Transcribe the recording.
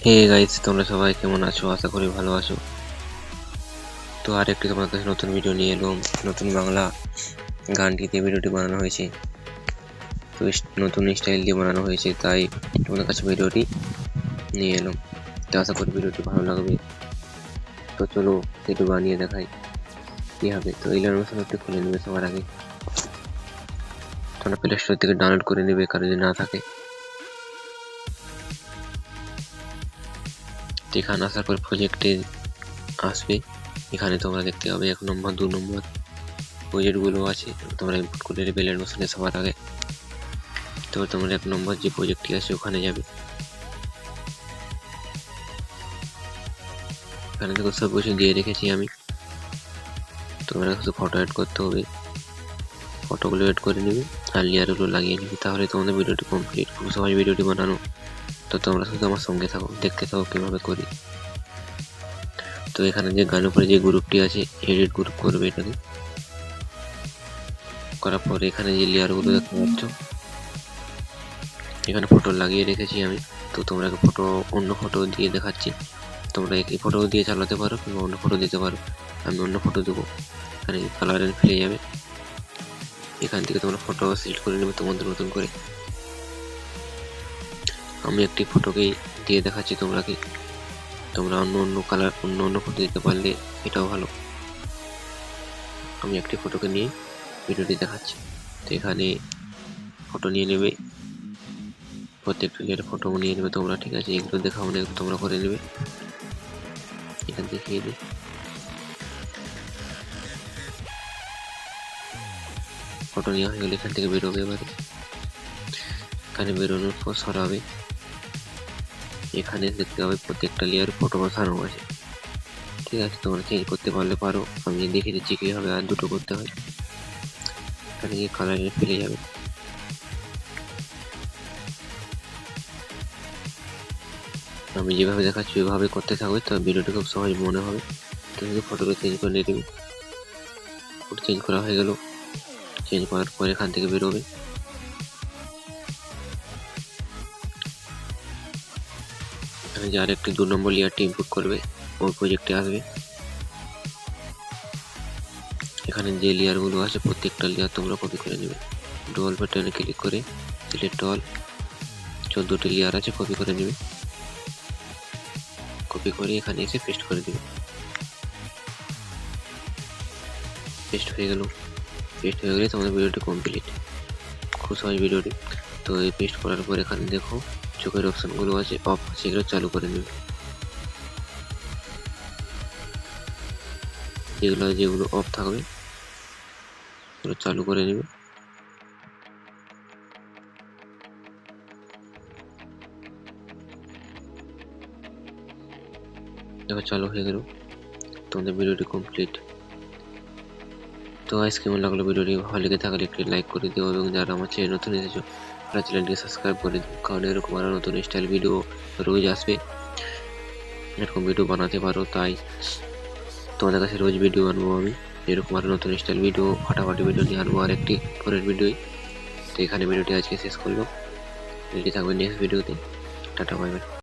Hey guys, তোমরা সবাই কেমন আছো? আশা করি ভালো আছো। তো আর একটি তোমার কাছে নতুন ভিডিও নিয়ে এলাম। নতুন বাংলা গানটিতে ভিডিওটি বানানো হয়েছে, তো নতুন স্টাইল দিয়ে বানানো হয়েছে, তাই তোমাদের কাছে ভিডিওটি নিয়ে এলাম। তো আশা করি ভিডিওটি ভালো লাগবে। তো চলো একটু বানিয়ে দেখাই কি হবে। তো এই অ্যানিমেশন একটু খুলে নেবে সবার আগে। তোমরা প্লে স্টোর থেকে ডাউনলোড করে নেবে কারো যদি না থাকে। এখানে আসার পর প্রজেক্টে আসবে। এখানে তোমরা দেখতে পাবে 1 নম্বর 2 নম্বর প্রজেক্টগুলো আছে, তোমরা ইম্পোর্ট করে নেবে অ্যানিমেশনে সবার আগে। তো তোমরা 1 নম্বর যে প্রজেক্টটি আছে ওখানে যাবে। এখানে দেখো সব কিছু দিয়ে রেখেছি আমি। তোমরা শুধু ফটো অ্যাড করতে হবে, ফটোগুলো অ্যাড করে নেবে আর লেয়ারগুলো লাগিয়ে নেবে, তাহলে তোমাদের ভিডিওটি কমপ্লিট। খুব সহজ ভিডিওটি বানানো। তো তোমরা শুধু আমার সঙ্গে থাকো, দেখতে থাকো কীভাবে করি। তো এখানে যে গানের উপরে যে গ্রুপটি আছে, এডিট গ্রুপ করবে। এটাকে করার পরে এখানে যে লেয়ারগুলো দেখতে পাচ্ছ, এখানে ফটো লাগিয়ে রেখেছি আমি। তো তোমরা ফটো অন্য ফটো দিয়ে দেখাচ্ছি, তোমরা এই ফটো দিয়ে চালাতে পারো কিংবা অন্য ফটো দিতে পারো। আমি অন্য ফটো দেবো। এখানে কালার ফেলে যাবে, এখান থেকে তোমরা ফটো সিলেক্ট করে নেবে তোমাদের মতন করে। আমি একটি ফটোকেই দিয়ে দেখাচ্ছি তোমরা অন্য কালার অন্য ফটো দিতে পারলে এটাও ভালো। আমি একটি ফটোকে নিয়ে ভিডিওটি দেখাচ্ছি। তো এখানে ফটো নিয়ে নেবে, প্রত্যেকটা লেয়ার ফটো নিয়ে নেবে তোমরা, ঠিক আছে? এগুলো দেখাবো না, তোমরা করে নেবে। এখান দেখিয়ে দিই। ফটো নেওয়া হয়ে গেলে এখান থেকে বেরোবে। এবারে এখানে বেরোনোর পর সরাবে। এখানে দেখতে হবে প্রত্যেকটা লেয়ার ফটো বসানো আছে, ঠিক আছে? তোমরা চেঞ্জ করতে পারলে পারো, আমি দেখিয়ে দিচ্ছি কীভাবে। আর দুটো করতে হয়। এখানে গিয়ে কালার ফেলে যাবে। আমি যেভাবে দেখাচ্ছি ওইভাবে করতে থাকবে, তো ভিডিওটি খুব সহজ মনে হবে। তো ফটোটা চেঞ্জ করে নিয়ে দেবে। ফটো চেঞ্জ করা হয়ে গেল। চেঞ্জ করার পর এখান থেকে বেরোবে। এখানে যে আরেকটি 2 নম্বর লেয়ারটি ইম্পোর্ট করবে, ওই প্রজেক্টে আসবে। এখানে যে লেয়ারগুলো আছে প্রত্যেকটা লেয়ার তোমরা কপি করে নেবে। ডুয়াল বাটনে ক্লিক করে সিলেক্ট অল, 14টি লেয়ার আছে, কপি করে নেবে। কপি করে এখানে এসে পেস্ট করে দেবে। পেস্ট হয়ে গেল। পেস্ট হয়ে গেলে তোমাদের ভিডিওটি কমপ্লিট। খুব সহজ ভিডিওটি। তো এই পেস্ট করার পর এখানে দেখো চোখের অপশনগুলো আছে, অফ, সেগুলো চালু করে নেবে। যেগুলো অফ থাকবে সেগুলো চালু করে নেবে। দেখো চালু হয়ে গেল, তোমাদের ভিডিওটি কমপ্লিট। তো গাইস, কেমন লাগলো ভিডিওটি? ভালো লেগে থাকলে একটি লাইক করে দিও, এবং যারা আমার চ্যানেল নতুন এসেছো তারা চ্যানেলটিকে সাবস্ক্রাইব করে দিও, কারণ এরকম আরও নতুন স্টাইল ভিডিও রোজ আসবে। এরকম ভিডিও বানাতে পারো, তাই তোমাদের কাছে রোজ ভিডিও আনবো আমি। এরকম আরও নতুন স্টাইল ভিডিও, ফাটাফাটি ভিডিও নিয়ে আনবো আর একটি পরের ভিডিওই। তো এখানে ভিডিওটি আজকে শেষ করলাম। রেডি থাকবে নেক্সট ভিডিওতে। Tata, bye bye.